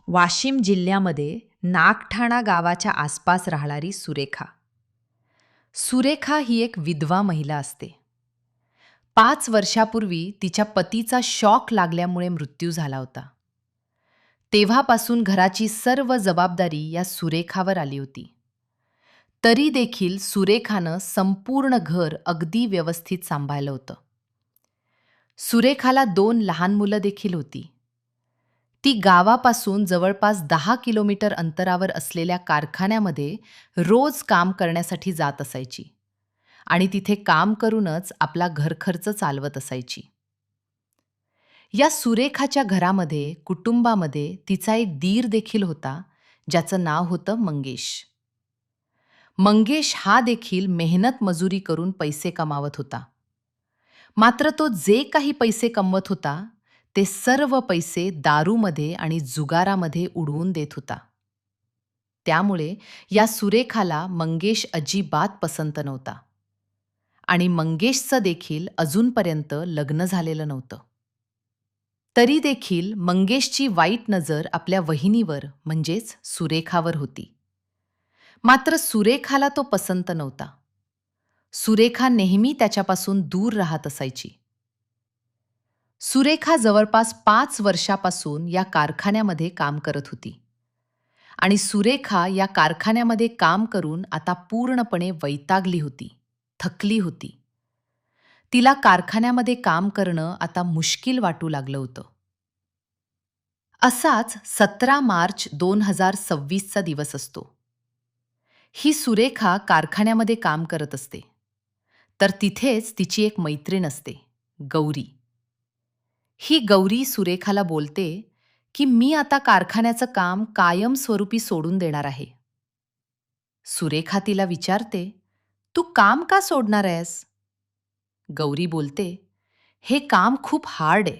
वाशिम जिल्ह्यामध्ये नागठाणा गावाच्या आसपास राहणारी सुरेखा. सुरेखा ही एक विधवा महिला असते. 5 वर्षापूर्वी तिच्या पतीचा शॉक लागल्यामुळे मृत्यू झाला होता. तेव्हापासून घराची सर्व जबाबदारी या सुरेखावर आली होती. तरी देखील सुरेखानं संपूर्ण घर अगदी व्यवस्थित सांभाळलं होतं. सुरेखाला 2 लहान मुलं देखील होती. ती गावापासून जवळपास 10 किलोमीटर अंतरावर असलेल्या कारखान्यामध्ये रोज काम करण्यासाठी जात असायची आणि तिथे काम करूनच आपला घरखर्च चालवत असायची. या सुरेखाच्या घरामध्ये, कुटुंबामध्ये तिचा एक दीर देखील होता, ज्याचं नाव होतं मंगेश. मंगेश हा देखील मेहनत मजुरी करून पैसे कमावत होता. मात्र तो जे काही पैसे कमवत होता, ते सर्व पैसे दारूमध्ये आणि जुगारामध्ये उडवून देत होता. त्यामुळे या सुरेखाला मंगेश अजिबात पसंत नव्हता आणि मंगेशचं देखील अजूनपर्यंत लग्न झालेलं नव्हतं. तरी देखील मंगेशची वाईट नजर आपल्या वहिनीवर म्हणजेच सुरेखावर होती. मात्र सुरेखाला तो पसंत नव्हता. सुरेखा नेहमी त्याच्यापासून दूर राहत असायची. सुरेखा जवळपास 5 वर्षापासून या कारखान्यामध्ये काम करत होती आणि सुरेखा या कारखान्यामध्ये काम करून आता पूर्णपणे वैतागली होती, थकली होती. तिला कारखान्यामध्ये काम करणं आता मुश्किल वाटू लागलं होतं. असाच 17 मार्च 2026चा दिवस असतो. ही सुरेखा कारखान्यामध्ये काम करत असते. तर तिथेच तिची एक मैत्रीण असते, गौरी. ही गौरी सुरेखाला बोलते की मी आता कारखान्याचं काम कायमस्वरूपी सोडून देणार आहे. सुरेखा तिला विचारते, तू काम का सोडणार आहेस? गौरी बोलते, हे काम खूप हार्ड आहे.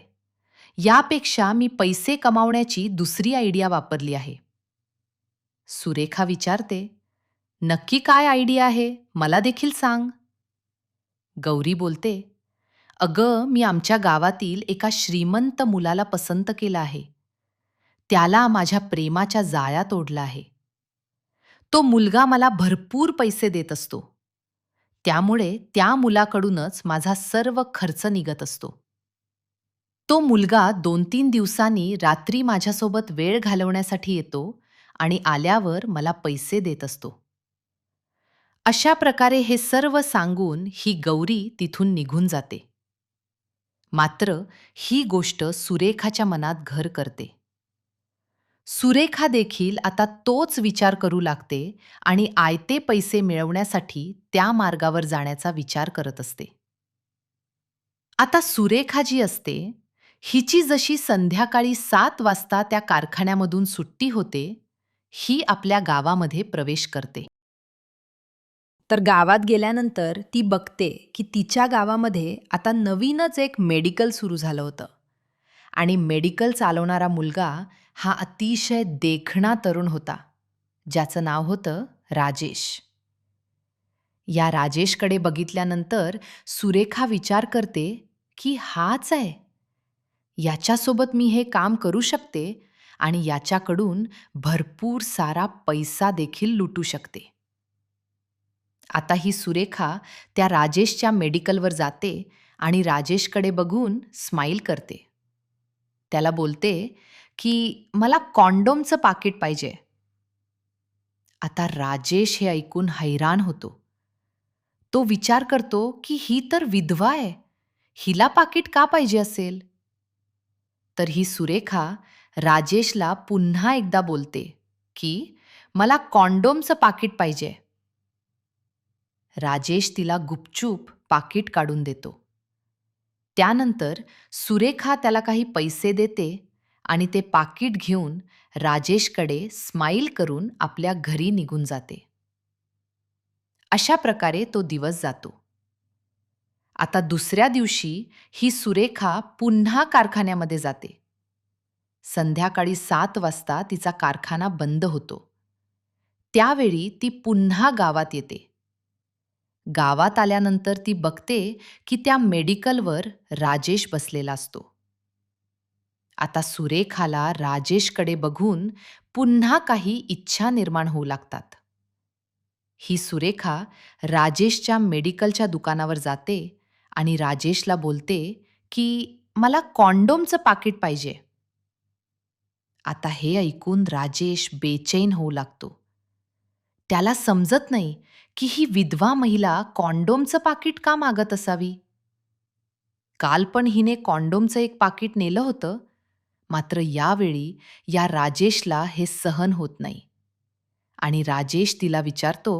यापेक्षा मी पैसे कमावण्याची दुसरी आयडिया वापरली आहे. सुरेखा विचारते, नक्की काय आयडिया आहे? मला देखील सांग. गौरी बोलते, अगं मी आमच्या गावातील एका श्रीमंत मुलाला पसंत केलं आहे. त्याला माझ्या प्रेमाच्या जाळ्यात ओढलं आहे. तो मुलगा मला भरपूर पैसे देत असतो. त्यामुळे त्या मुलाकडूनच माझा सर्व खर्च निघत असतो. तो मुलगा 2-3 दिवसांनी रात्री माझ्यासोबत वेळ घालवण्यासाठी येतो आणि आल्यावर मला पैसे देत असतो. अशा प्रकारे हे सर्व सांगून ही गौरी तिथून निघून जाते. मात्र ही गोष्ट सुरेखाच्या मनात घर करते. सुरेखा देखील आता तोच विचार करू लागते आणि आयते पैसे मिळवण्यासाठी त्या मार्गावर जाण्याचा विचार करत असते. आता सुरेखा जी असते, हिची जशी संध्याकाळी 7 वाजता त्या कारखान्यामधून सुट्टी होते, ही आपल्या गावामध्ये प्रवेश करते. तर गावात गेल्यानंतर ती बघते की तिच्या गावामध्ये आता नवीनच एक मेडिकल सुरू झालं होतं आणि मेडिकल चालवणारा मुलगा हा अतिशय देखणा तरुण होता, ज्याचं नाव होतं राजेश. या राजेशकडे बघितल्यानंतर सुरेखा विचार करते की हाच आहे. याच्यासोबत मी हे काम करू शकते आणि याच्याकडून भरपूर सारा पैसा देखील लुटू शकते. आता ही सुरेखा त्या राजेशच्या मेडिकलवर जाते आणि राजेशकडे बघून स्माईल करते. त्याला बोलते की मला कॉन्डोमचं पाकीट पाहिजे. आता राजेश हे ऐकून हैराण होतो. तो विचार करतो की ही तर विधवा आहे. हिला पाकीट का पाहिजे असेल? तर ही सुरेखा राजेशला पुन्हा एकदा बोलते की मला कॉन्डोमचं पाकीट पाहिजे. राजेश तिला गुपचूप पाकीट काढून देतो. त्यानंतर सुरेखा त्याला काही पैसे देते आणि ते पाकीट घेऊन राजेशकडे स्माईल करून आपल्या घरी निघून जाते. अशा प्रकारे तो दिवस जातो. आता दुसऱ्या दिवशी ही सुरेखा पुन्हा कारखान्यामध्ये जाते. संध्याकाळी 7 वाजता तिचा कारखाना बंद होतो. त्यावेळी ती पुन्हा गावात येते. गावात आल्यानंतर ती बघते की त्या मेडिकलवर राजेश बसलेला असतो. आता सुरेखाला राजेशकडे बघून पुन्हा काही इच्छा निर्माण होऊ लागतात. ही सुरेखा राजेशच्या मेडिकलच्या दुकानावर जाते आणि राजेशला बोलते की मला कॉन्डोमचं पाकीट पाहिजे. आता हे ऐकून राजेश बेचैन होऊ लागतो. त्याला समजत नाही की ही विधवा महिला कॉन्डोमचं पाकीट का मागत असावी. काल पण हिने कॉन्डोमचं एक पाकीट नेलं होतं, मात्र यावेळी या राजेशला हे सहन होत नाही आणि राजेश तिला विचारतो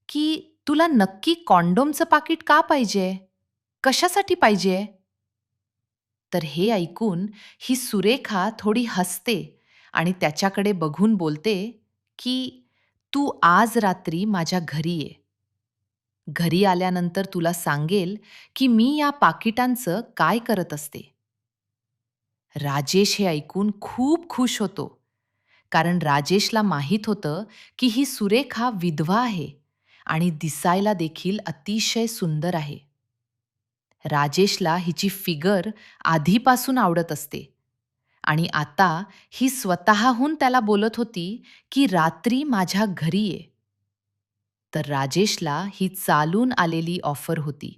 की तुला नक्की कॉन्डोमचं पाकीट का पाहिजे? कशासाठी पाहिजे? तर हे ऐकून ही सुरेखा थोडी हसते आणि त्याच्याकडे बघून बोलते की तू आज रात्री माझ्या घरी ये. घरी आल्यानंतर तुला सांगेल की मी या पाकिटांचं काय करत असते. राजेश हे ऐकून खूप खुश होतो, कारण राजेशला माहीत होतं की ही सुरेखा विधवा आहे आणि दिसायला देखील अतिशय सुंदर आहे. राजेशला हिची फिगर आधीपासून आवडत असते आणि आता ही स्वतःहून त्याला बोलत होती की रात्री माझ्या घरी ये. तर राजेशला ही चालून आलेली ऑफर होती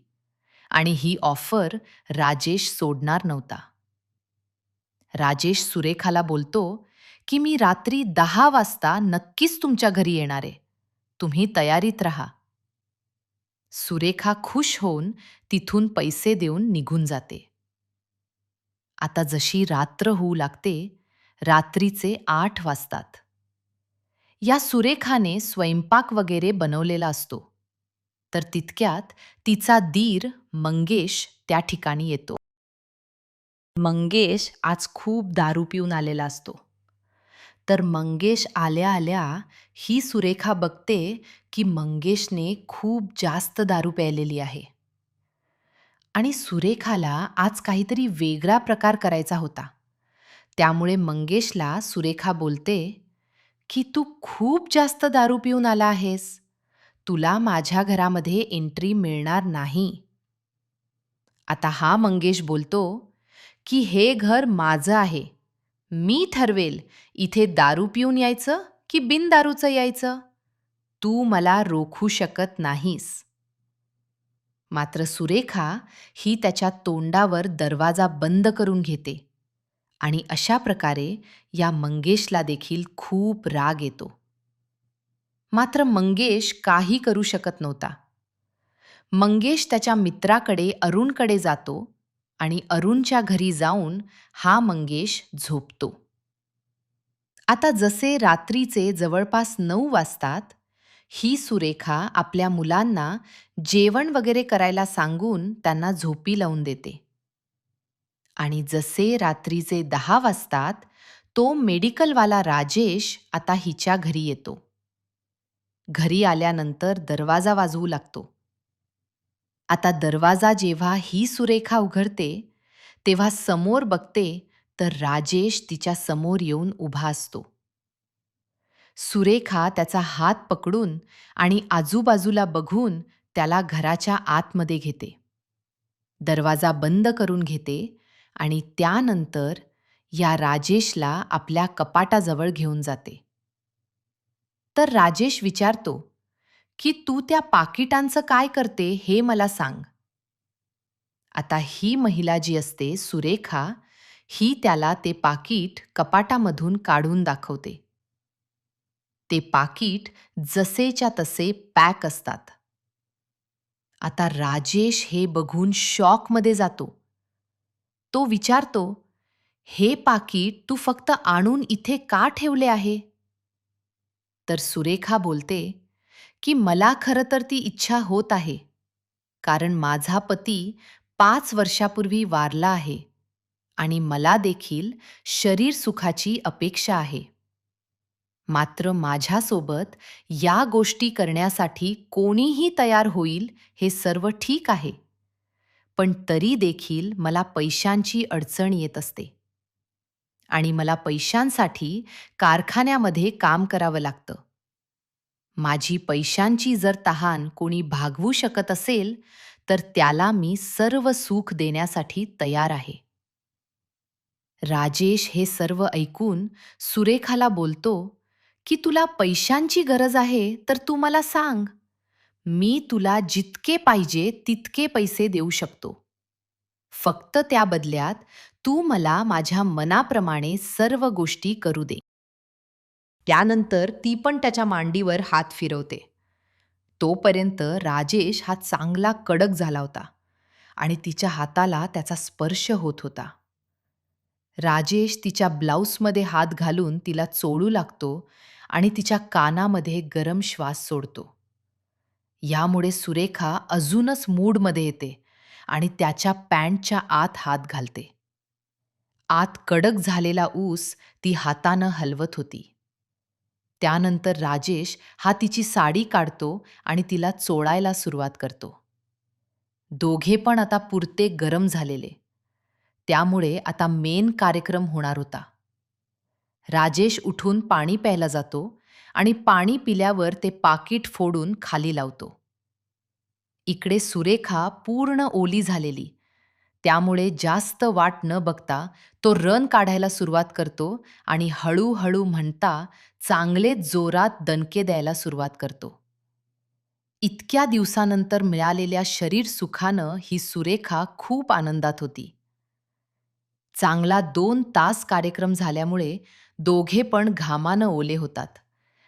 आणि ही ऑफर राजेश सोडणार नव्हता. राजेश सुरेखाला बोलतो की मी रात्री 10 वाजता नक्कीच तुमच्या घरी येणार आहे. तुम्ही तयारीत राहा. सुरेखा खुश होऊन तिथून पैसे देऊन निघून जाते. आता जशी रात्र होऊ लागते, रात्रीचे 8 वाजतात. या सुरेखाने स्वयंपाक वगैरे बनवलेला असतो. तर तितक्यात तिचा दीर मंगेश त्या ठिकाणी येतो. मंगेश आज खूप दारू पिऊन आलेला असतो. तर मंगेश आल्या आल्या ही सुरेखा बघते की मंगेशने खूप जास्त दारू प्यायलेली आहे आणि सुरेखाला आज काहीतरी वेगळा प्रकार करायचा होता. त्यामुळे मंगेशला सुरेखा बोलते की तू खूप जास्त दारू पिऊन आला आहेस. तुला माझ्या घरामध्ये एंट्री मिळणार नाही. आता हा मंगेश बोलतो की हे घर माझं आहे. मी ठरवेल इथे दारू पिऊन यायचं की बिनदारूचं यायचं. तू मला रोखू शकत नाहीस. मात्र सुरेखा ही त्याच्या तोंडावर दरवाजा बंद करून घेते आणि अशा प्रकारे या मंगेशला देखील खूप राग येतो. मात्र मंगेश काही करू शकत नव्हता. मंगेश त्याच्या मित्राकडे अरुणकडे जातो आणि अरुणच्या घरी जाऊन हा मंगेश झोपतो. आता जसे रात्रीचे जवळपास 9 वाजतात, ही सुरेखा आपल्या मुलांना जेवण वगैरे करायला सांगून त्यांना झोपी लावून देते. आणि जसे रात्रीचे 10 वाजतात, तो मेडिकलवाला राजेश आता हिच्या घरी येतो. घरी आल्यानंतर दरवाजा वाजवू लागतो. आता दरवाजा जेव्हा ही सुरेखा उघडते, तेव्हा समोर बघते तर राजेश तिच्या समोर येऊन उभा असतो. सुरेखा त्याचा हात पकडून आणि आजूबाजूला बघून त्याला घराच्या आतमध्ये घेते. दरवाजा बंद करून घेते आणि त्यानंतर या राजेशला आपल्या कपाटाजवळ घेऊन जाते. तर राजेश विचारतो की तू त्या पाकिटांचं काय करते हे मला सांग. आता ही महिला जी असते सुरेखा, ही त्याला ते पाकीट कपाटामधून काढून दाखवते. ते पाकीट जसेच्या तसे पॅक असतात. आता राजेश हे बघून शॉकमध्ये जातो. तो विचारतो, हे पाकीट तू फक्त आणून इथे का ठेवले आहे? तर सुरेखा बोलते की मला खरं तर ती इच्छा होत आहे, कारण माझा पती 5 वर्षापूर्वी वारला आहे आणि मला देखील शरीर सुखाची अपेक्षा आहे. मात्र माझ्यासोबत या गोष्टी करण्यासाठी कोणीही तयार होईल हे सर्व ठीक आहे, पण तरी देखील मला पैशांची अडचण येत असते आणि मला पैशांसाठी कारखान्यामध्ये काम करावं लागतं. माझी पैशांची जर तहान कोणी भागवू शकत असेल, तर त्याला मी सर्व सुख देण्यासाठी तयार आहे. राजेश हे सर्व ऐकून सुरेखाला बोलतो की तुला पैशांची गरज आहे तर तू मला सांग. मी तुला जितके पाहिजे तितके पैसे देऊ शकतो. फक्त त्या बदल्यात तू मला माझ्या मनाप्रमाणे सर्व गोष्टी करू दे. त्यानंतर ती पण त्याच्या मांडीवर हात फिरवते. तोपर्यंत राजेश हा चांगला कडक झाला होता आणि तिच्या हाताला त्याचा स्पर्श होत होता. राजेश तिच्या ब्लाऊजमध्ये हात घालून तिला चोळू लागतो आणि तिच्या कानामध्ये गरम श्वास सोडतो. यामुळे सुरेखा अजूनच मूडमध्ये येते आणि त्याच्या पॅन्टच्या आत हात घालते. आत कडक झालेला ऊस ती हातानं हलवत होती. त्यानंतर राजेश हा तिची साडी काढतो आणि तिला चोळायला सुरुवात करतो. दोघे पण आता पुरते गरम झालेले. त्यामुळे आता मेन कार्यक्रम होणार होता. राजेश उठून पाणी प्यायला जातो आणि पाणी पिल्यावर ते पाकीट फोडून खाली लावतो. इकडे सुरेखा पूर्ण ओली झालेली. त्यामुळे जास्त वाट न बघता तो रन काढायला सुरुवात करतो आणि हळूहळू म्हणता चांगलेच जोरात दणके द्यायला सुरुवात करतो. इतक्या दिवसानंतर मिळालेल्या शरीर सुखानं ही सुरेखा खूप आनंदात होती. चांगला 2 तास कार्यक्रम झाल्यामुळे दोघे पण घामानं ओले होतात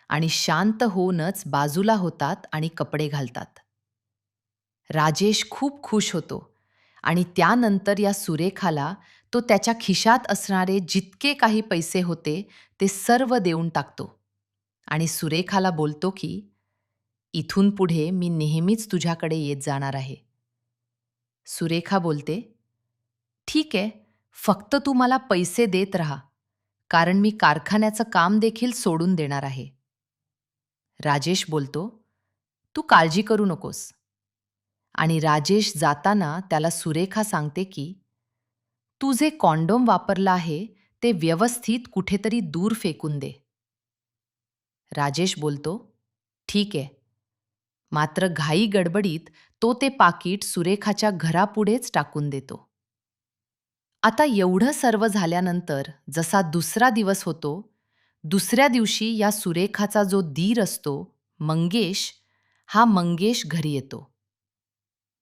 आणि शांत होऊनच बाजूला होतात आणि कपडे घालतात. राजेश खूप खुश होतो आणि त्यानंतर या सुरेखाला तो त्याच्या खिशात असणारे जितके काही पैसे होते ते सर्व देऊन टाकतो आणि सुरेखाला बोलतो की इथून पुढे मी नेहमीच तुझ्याकडे येत जाणार आहे. सुरेखा बोलते, ठीक आहे, फक्त तू मला पैसे देत राहा, कारण मी कारखान्याचं काम देखील सोडून देणार आहे. राजेश बोलतो, तू काळजी करू नकोस. आणि राजेश जाताना त्याला सुरेखा सांगते की तू जे कॉन्डोम वापरला आहे ते व्यवस्थित कुठेतरी दूर फेकून दे. राजेश बोलतो, ठीक आहे. मात्र घाई गडबडीत तो ते पाकीट सुरेखाच्या घरापुढेच टाकून देतो. आता एवढं सर्व झाल्यानंतर जसा दुसरा दिवस होतो, दुसऱ्या दिवशी या सुरेखाचा जो दीर असतो, मंगेश, हा मंगेश घरी येतो.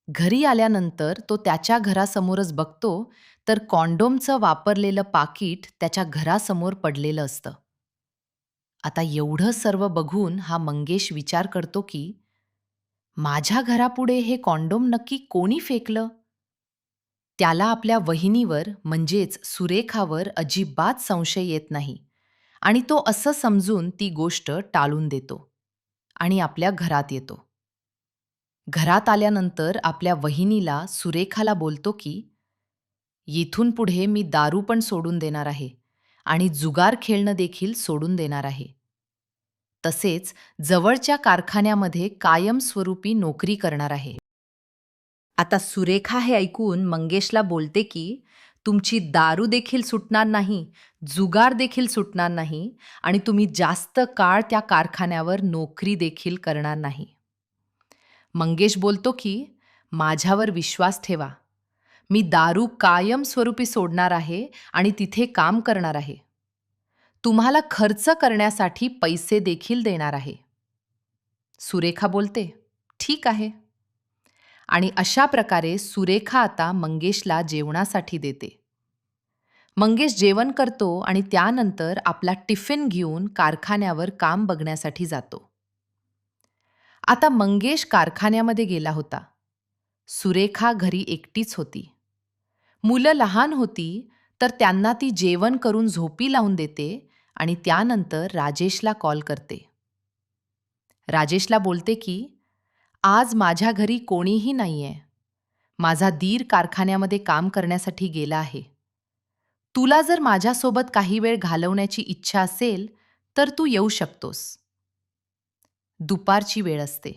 घरी आल्यानंतर तो त्याच्या घरासमोरच बघतो तर कॉन्डोमचं वापरलेलं पाकीट त्याच्या घरासमोर पडलेलं असतं. आता एवढं सर्व बघून हा मंगेश विचार करतो की माझ्या घरापुढे हे कॉन्डोम नक्की कोणी फेकलं? त्याला आपल्या वहिनीवर म्हणजेच सुरेखावर अजिबात संशय येत नाही आणि तो असं समजून ती गोष्ट टाळून देतो आणि आपल्या घरात येतो. घरात आल्यानंतर आपल्या वहिनीला सुरेखाला बोलतो की येथून पुढे मी दारू पण सोडून देणार आहे आणि जुगार खेळणं देखील सोडून देणार आहे. तसेच जवळच्या कारखान्यामध्ये कायमस्वरूपी नोकरी करणार आहे. आता सुरेखा हे ऐकून मंगेशला बोलते की तुमची दारू देखील सुटणार नाही, जुगार देखील सुटणार नाही आणि तुम्ही जास्त काळ त्या कारखान्यावर नोकरी देखील करणार नाही. मंगेश बोलतो की माझ्यावर विश्वास ठेवा. मी दारू कायमस्वरूपी सोडणार आहे आणि तिथे काम करणार आहे. तुम्हाला खर्च करण्यासाठी पैसे देखील देणार आहे. सुरेखा बोलते, ठीक आहे. आणि अशा प्रकारे सुरेखा आता मंगेशला जेवणासाठी देते. मंगेश जेवण करतो आणि त्यानंतर आपला टिफिन घेऊन कारखान्यावर काम बघण्यासाठी जातो. आता मंगेश कारखान्यामध्ये गेला होता. सुरेखा घरी एकटीच होती. मुलं लहान होती तर त्यांना ती जेवण करून झोपी लावून देते आणि त्यानंतर राजेशला कॉल करते. राजेशला बोलते की आज माझ्या घरी कोणीही नाहीये. माझा दीर कारखान्यामध्ये काम करण्यासाठी गेला आहे. तुला जर माझ्यासोबत काही वेळ घालवण्याची इच्छा असेल तर तू येऊ शकतोस. दुपारची वेळ असते.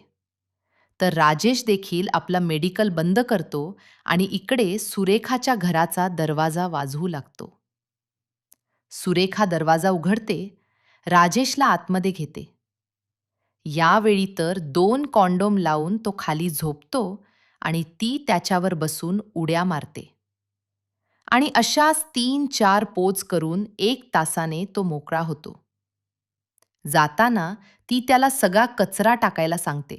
तर राजेश देखील आपला मेडिकल बंद करतो आणि इकडे सुरेखाच्या घराचा दरवाजा वाजवू लागतो. सुरेखा दरवाजा उघडते, राजेशला आतमध्ये घेते. यावेळी तर 2 कॉन्डोम लावून तो खाली झोपतो आणि ती त्याच्यावर बसून उड्या मारते. आणि अशाच 3-4 पोज करून 1 तासाने तो मोकळा होतो. जाताना ती त्याला सगळा कचरा टाकायला सांगते.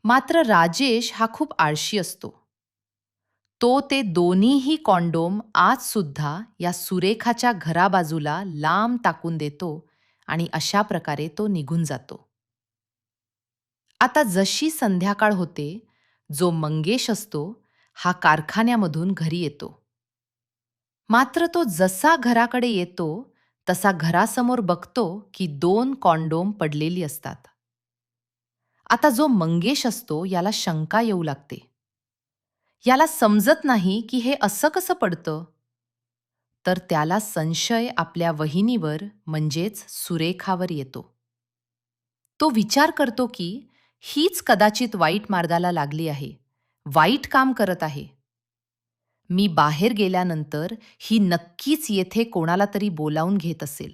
मात्र राजेश हा खूप आळशी असतो. तो ते दोन्हीही कॉन्डोम आजसुद्धा या सुरेखाच्या घराबाजूला लांब टाकून देतो आणि अशा प्रकारे तो निघून जातो. आता जशी संध्याकाळ होते, जो मंगेश असतो, हा कारखान्यामधून घरी येतो. मात्र तो जसा घराकडे येतो, तसा घरासमोर बघतो की 2 कॉन्डोम पडलेली असतात. आता जो मंगेश असतो, याला शंका येऊ लागते. याला समजत नाही की हे असं कसं पडतं? तर त्याला संशय आपल्या वहिनीवर म्हणजेच सुरेखावर येतो. तो विचार करतो की हीच कदाचित वाईट मार्गाला लागली आहे, वाईट काम करत आहे. मी बाहेर गेल्यानंतर ही नक्कीच येथे कोणाला तरी बोलावून घेत असेल.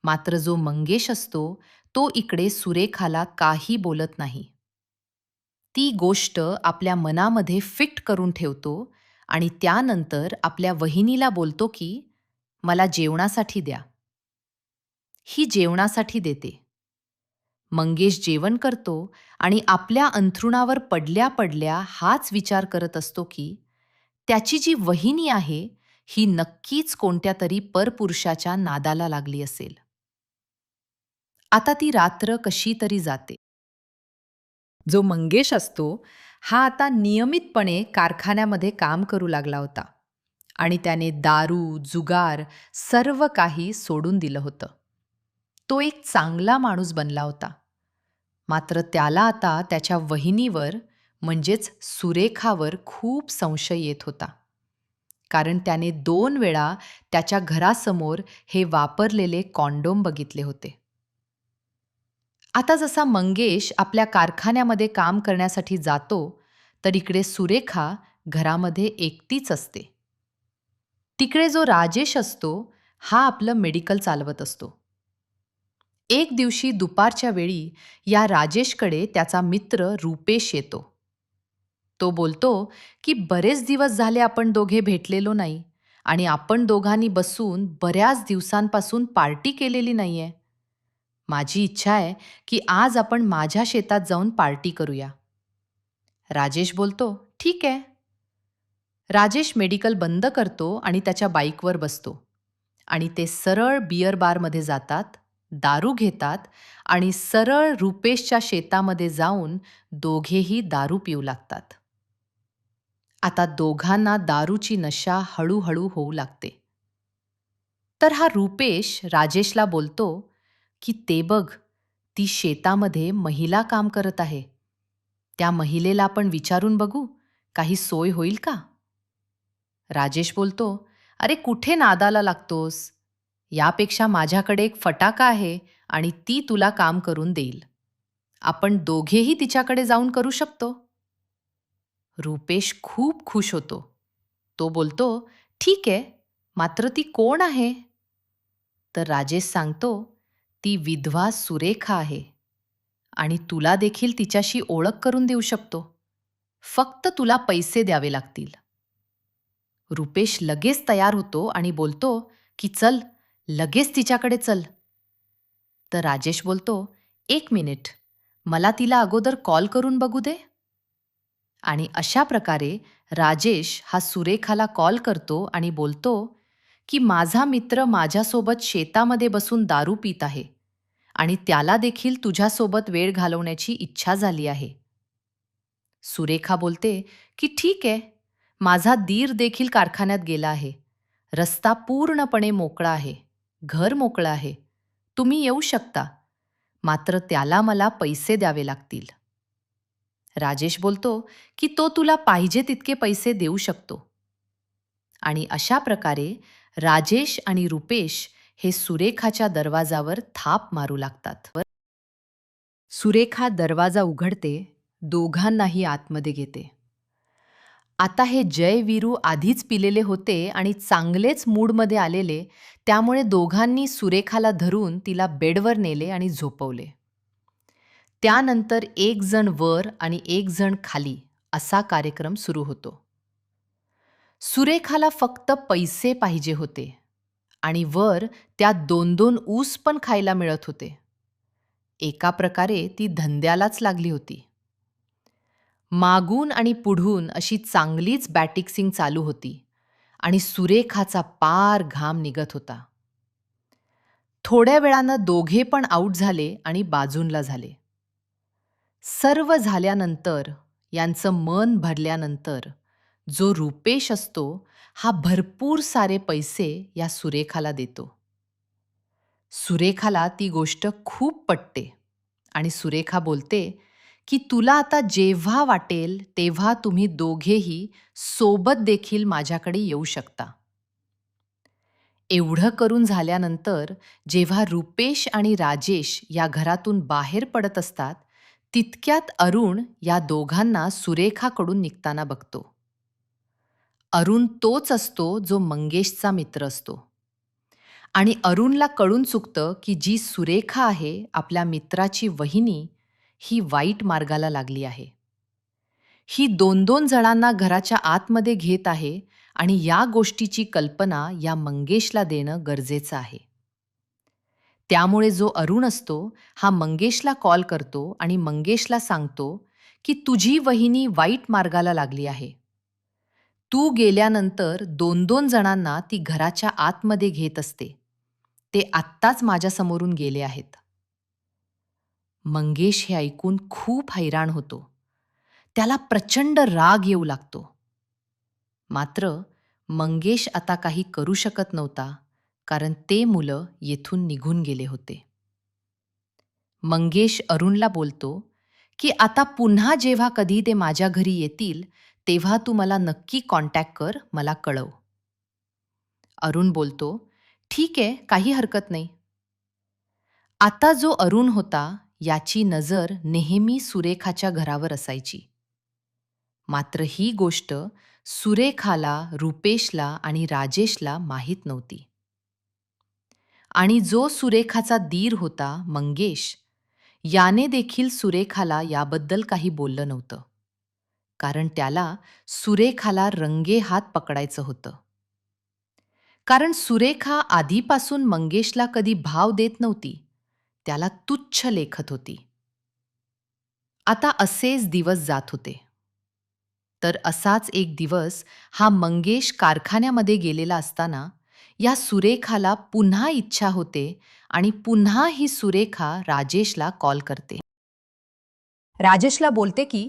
मात्र जो मंगेश असतो, तो इकडे सुरेखाला काही बोलत नाही. ती गोष्ट आपल्या मनामध्ये फिट करून ठेवतो आणि त्यानंतर आपल्या वहिनीला बोलतो की मला जेवणासाठी द्या. ही जेवणासाठी देते. मंगेश जेवण करतो आणि आपल्या अंथरुणावर पडल्या पडल्या हाच विचार करत असतो की त्याची जी वहिनी आहे ही नक्कीच कोणत्या तरी परपुरुषाच्या नादाला लागली असेल. आता ती रात्र कशी तरी जाते. जो मंगेश असतो, हा आता नियमितपणे कारखान्यामध्ये काम करू लागला होता आणि त्याने दारू, जुगार सर्व काही सोडून दिलं होतं. तो एक चांगला माणूस बनला होता. मात्र त्याला आता त्याच्या वहिनीवर म्हणजेच सुरेखावर खूप संशय येत होता. कारण त्याने 2 वेळा त्याच्या घरासमोर हे वापरलेले कॉन्डोम बघितले होते. आता जसा मंगेश आपल्या कारखान्यामध्ये काम करण्यासाठी जातो, तर इकडे सुरेखा घरामध्ये एकटीच असते. तिकडे जो राजेश असतो, हा आपलं मेडिकल चालवत असतो. एक दिवशी दुपारच्या वेळी या राजेशकडे त्याचा मित्र रुपेश येतो. तो बोलतो की बरेच दिवस झाले आपण दोघे भेटलेलो नाही आणि आपण दोघांनी बसून बऱ्याच दिवसांपासून पार्टी केलेली नाहीये. माझी इच्छा आहे की आज आपण माझ्या शेतात जाऊन पार्टी करूया. राजेश बोलतो, ठीक आहे. राजेश मेडिकल बंद करतो आणि त्याच्या बाईकवर बसतो आणि ते सरळ बियर बारमध्ये जातात, दारू घेतात आणि सरळ रुपेशच्या शेतामध्ये जाऊन दोघेही दारू पिऊ लागतात. आता दोघांना दारूची नशा हळूहळू होऊ लागते. तर हा रुपेश राजेशला बोलतो की ते बघ, ती शेतामध्ये महिला काम करत आहे. त्या महिलेला आपण विचारून बघू, काही सोय होईल का? राजेश बोलतो, अरे कुठे नादाला लागतोस? यापेक्षा माझ्याकडे एक फटाका आहे आणि ती तुला काम करून देईल. आपण दोघेही तिच्याकडे जाऊन करू शकतो. रुपेश खूप खुश होतो. तो बोलतो, ठीक आहे, मात्र ती कोण आहे? तर राजेश सांगतो, ती विधवा सुरेखा आहे आणि तुला देखील तिच्याशी ओळख करून देऊ शकतो. फक्त तुला पैसे द्यावे लागतील. रुपेश लगेच तयार होतो आणि बोलतो की चल, लगेच तिच्याकडे चल. तर राजेश बोलतो, एक मिनिट, मला तिला अगोदर कॉल करून बघू दे. आणि अशा प्रकारे राजेश हा सुरेखाला कॉल करतो आणि बोलतो की माझा मित्र माझ्यासोबत शेतामध्ये बसून दारू पित आहे आणि त्याला देखील तुझ्यासोबत वेळ घालवण्याची इच्छा झाली आहे. सुरेखा बोलते की ठीक आहे, माझा दीर देखील कारखान्यात गेला आहे. रस्ता पूर्णपणे मोकळा आहे. घर मोकळं आहे. तुम्ही येऊ शकता. मात्र त्याला मला पैसे द्यावे लागतील. राजेश बोलतो की तो तुला पाहिजे तितके पैसे देऊ शकतो. आणि अशा प्रकारे राजेश आणि रुपेश हे सुरेखाच्या दरवाजावर थाप मारू लागतात. सुरेखा दरवाजा उघडते, दोघांनाही आतमध्ये घेते. आता हे जय वीरू आधीच पिलेले होते आणि चांगलेच मूडमध्ये आलेले, त्यामुळे दोघांनी सुरेखाला धरून तिला बेडवर नेले आणि झोपवले. त्यानंतर एक जण वर आणि एक जण खाली असा कार्यक्रम सुरू होतो. सुरेखाला फक्त पैसे पाहिजे होते आणि वर त्यात 2-2 ऊस पण खायला मिळत होते. एका प्रकारे ती धंद्यालाच लागली होती. मागून आणि पुढून अशी चांगलीच बॅटिक्सिंग चालू होती आणि सुरेखाचा पार घाम निघत होता. थोड्या वेळानं दोघे पण आऊट झाले आणि बाजूंला झाले. सर्व झाल्यानंतर, यांचं मन भरल्यानंतर, जो रुपेश असतो हा भरपूर सारे पैसे या सुरेखाला देतो. सुरेखाला ती गोष्ट खूप पटते आणि सुरेखा बोलते की तुला आता जेव्हा वाटेल तेव्हा तुम्ही दोघेही सोबत देखील माझ्याकडे येऊ शकता. एवढं करून झाल्यानंतर जेव्हा रुपेश आणि राजेश या घरातून बाहेर पडत असतात, तितक्यात अरुण या दोघांना सुरेखाकडून निघताना बघतो. अरुण तोच असतो जो मंगेशचा मित्र असतो. आणि अरुणला कळून चुकतं की जी सुरेखा आहे, आपल्या मित्राची वहिनी, ही वाईट मार्गाला लागली आहे. ही 2-2 जणांना घराच्या आतमध्ये घेत आहे आणि या गोष्टीची कल्पना या मंगेशला देणं गरजेचं आहे. त्यामुळे जो अरुण असतो, हा मंगेशला कॉल करतो आणि मंगेशला सांगतो की तुझी वहिनी वाईट मार्गाला लागली आहे. तू गेल्यानंतर 2-2 जणांना ती घराच्या आतमध्ये घेत असते. ते आत्ताच माझ्यासमोरून गेले आहेत. मंगेश हे ऐकून खूप हैराण होतो. त्याला प्रचंड राग येऊ लागतो. मात्र मंगेश आता काही करू शकत नव्हता, कारण ते मुलं येथून निघून गेले होते. मंगेश अरुणला बोलतो की आता पुन्हा जेव्हा कधी ते माझ्या घरी येतील, तेव्हा तू मला नक्की कॉन्टॅक्ट कर, मला कळव. अरुण बोलतो, ठीक आहे, काही हरकत नाही. आता जो अरुण होता, याची नजर नेहमी सुरेखाच्या घरावर असायची. मात्र ही गोष्ट सुरेखाला, रुपेशला आणि राजेशला माहीत नव्हती. आणि जो सुरेखाचा दीर होता, मंगेश, याने देखील सुरेखाला याबद्दल काही बोललं नव्हतं. कारण त्याला सुरेखाला रंगेहात पकडायचं होतं. कारण सुरेखा आधीपासून मंगेशला कधी भाव देत नव्हती. त्याला तुच्छ लेखत होती. आता असेच दिवस जात होते. तर असाच एक दिवस हा मंगेश कारखान्यामध्ये गेलेला असताना या सुरेखाला पुन्हा इच्छा होते आणि पुन्हा ही सुरेखा राजेशला कॉल करते. राजेशला बोलते की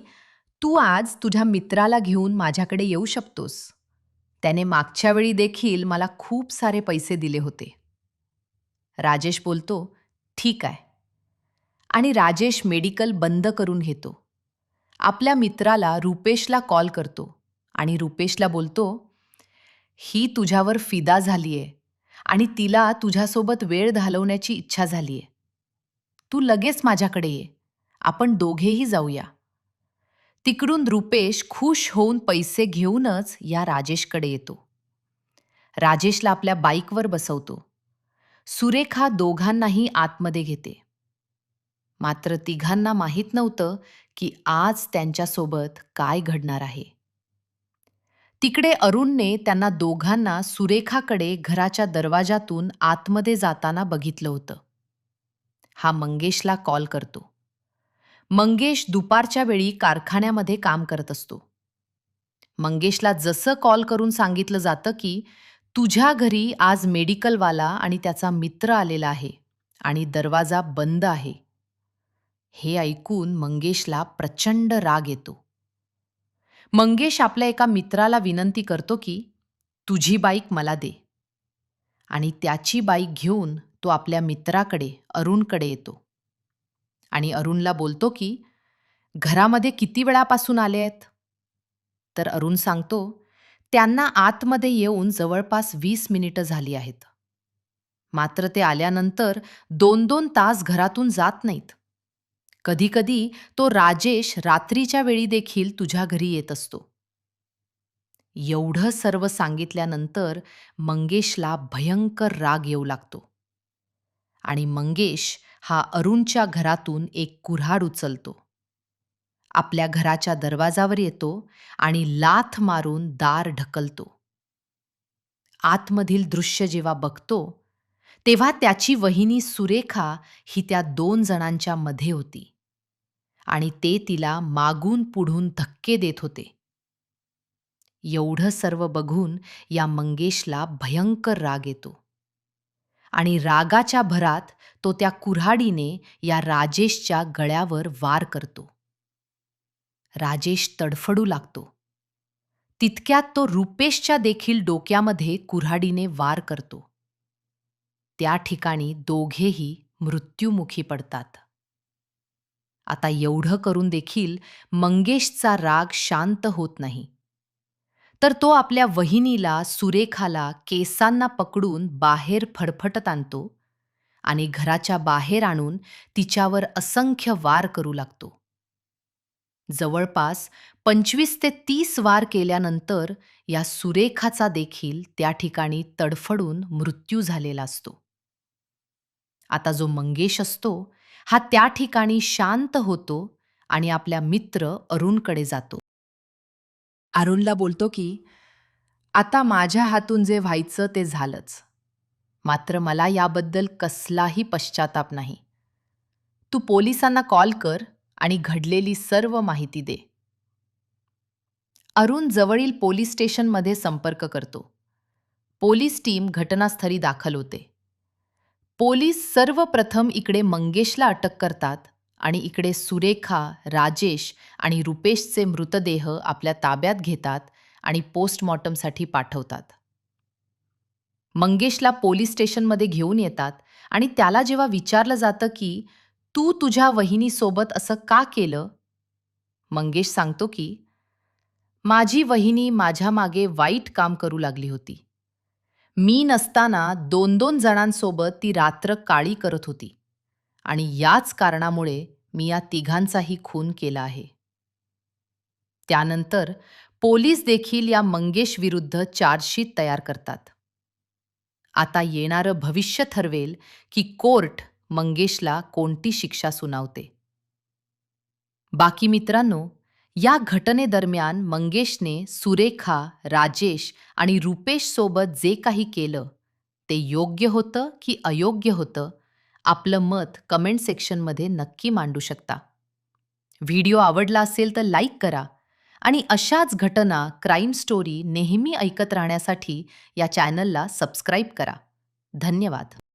तू आज तुझ्या मित्राला घेऊन माझ्याकडे येऊ शकतोस. त्याने मागच्या वेळी देखील मला खूप सारे पैसे दिले होते. राजेश बोलतो, ठीक आहे. आणि राजेश मेडिकल बंद करून घेतो. आपल्या मित्राला रुपेशला कॉल करतो आणि रुपेशला बोलतो, ही तुझ्यावर फिदा झालीये आणि तिला तुझ्यासोबत वेळ घालवण्याची इच्छा झालीये. तू लगेच माझ्याकडे ये. आपण दोघेही जाऊया. तिकडून रुपेश खुश होऊन पैसे घेऊनच या राजेशकडे येतो. राजेशला आपल्या बाईकवर बसवतो. सुरेखा दोघांनाही आतमध्ये घेते. मात्र तिघांना माहीत नव्हतं की आज त्यांच्यासोबत काय घडणार आहे. तिकडे अरुणने त्यांना दोघांना सुरेखाकडे घराच्या दरवाजातून आतमध्ये जाताना बघितलं होतं. हा मंगेशला कॉल करतो. मंगेश दुपारच्या वेळी कारखान्यामध्ये काम करत असतो. मंगेशला जसं कॉल करून सांगितलं जातं की तुझ्या घरी आज मेडिकलवाला आणि त्याचा मित्र आलेला आहे आणि दरवाजा बंद आहे. हे ऐकून मंगेशला प्रचंड राग येतो. मंगेश आपल्या एका मित्राला विनंती करतो की तुझी बाईक मला दे. आणि त्याची बाईक घेऊन तो आपल्या मित्राकडे, अरुणकडे येतो. आणि अरुणला बोलतो की घरामध्ये किती वेळापासून आले आहेत? तर अरुण सांगतो, त्यांना आतमध्ये येऊन जवळपास 20 मिनिटं झाली आहेत. मात्र ते आल्यानंतर 2-2 तास घरातून जात नाहीत. कधीकधी तो राजेश रात्रीच्या वेळी देखील तुझ्या घरी येत असतो. एवढं सर्व सांगितल्यानंतर मंगेशला भयंकर राग येऊ लागतो. आणि मंगेश हा अरुणच्या घरातून एक कुऱ्हाड उचलतो. आपल्या घराच्या दरवाजावर येतो आणि लाथ मारून दार ढकलतो. आतमधील दृश्य जेव्हा बघतो, तेव्हा त्याची वहिनी सुरेखा ही त्या 2 जणांच्या मध्ये होती आणि ते तिला मागून पुढून धक्के देत होते. एवढं सर्व बघून या मंगेशला भयंकर राग येतो आणि रागाच्या भरात तो त्या कुऱ्हाडीने या राजेशच्या गळ्यावर वार करतो. राजेश तडफडू लागतो. तितक्यात तो रुपेशच्या देखील डोक्यामध्ये कुऱ्हाडीने वार करतो. त्या ठिकाणी दोघेही मृत्युमुखी पडतात. आता एवढं करून देखील मंगेशचा राग शांत होत नाही. तर तो आपल्या वहिनीला सुरेखाला केसांना पकडून बाहेर फडफटत आणतो आणि घराच्या बाहेर आणून तिच्यावर असंख्य वार करू लागतो. जवळपास 25 ते 30 वार केल्यानंतर या सुरेखाचा देखील त्या ठिकाणी तडफडून मृत्यू झालेला असतो. आता जो मंगेश असतो, हा त्या ठिकाणी शांत होतो आणि आपल्या मित्र अरुणकडे जातो. अरुणला बोलतो की, "आता माझ्या हातून जे व्हायचं ते झालंच. मात्र मला याबद्दल कसलाही पश्चाताप नाही. तू पोलिसांना कॉल कर आणि घडलेली सर्व माहिती दे." अरुण जवळील पोलीस स्टेशनमध्ये संपर्क करतो. पोलीस टीम घटनास्थळी दाखल होते. पोलीस सर्वप्रथम इकडे मंगेशला अटक करतात आणि इकडे सुरेखा, राजेश आणि रुपेशचे मृतदेह आपल्या ताब्यात घेतात आणि पोस्टमॉर्टमसाठी पाठवतात. मंगेशला पोलीस स्टेशनमध्ये घेऊन येतात आणि त्याला जेव्हा विचारलं जातं की तू तुझ्या वहिनीसोबत असं का केलं? मंगेश सांगतो की माझी वहिनी माझ्या मागे वाईट काम करू लागली होती. मी नसताना 2-2 जणांसोबत ती रात्र काळी करत होती आणि याच कारणामुळे मी या तिघांचाही खून केला आहे. त्यानंतर पोलीस देखील या मंगेश विरुद्ध चार्जशीट तयार करतात. आता येणारं भविष्य ठरवेल की कोर्ट मंगेशला कोणती शिक्षा सुनावते. बाकी मित्रांनो, या घटनेदरम्यान मंगेशने सुरेखा, राजेश आणि रुपेश सोबत जे काही केलं, ते योग्य होतं की अयोग्य होतं, आपलं मत कमेंट सेक्शनमध्ये नक्की मांडू शकता. व्हिडिओ आवडला असेल तर लाईक करा आणि अशाच घटना, क्राईम स्टोरी नेहमी ऐकत राहण्यासाठी या चॅनलला सबस्क्राईब करा. धन्यवाद.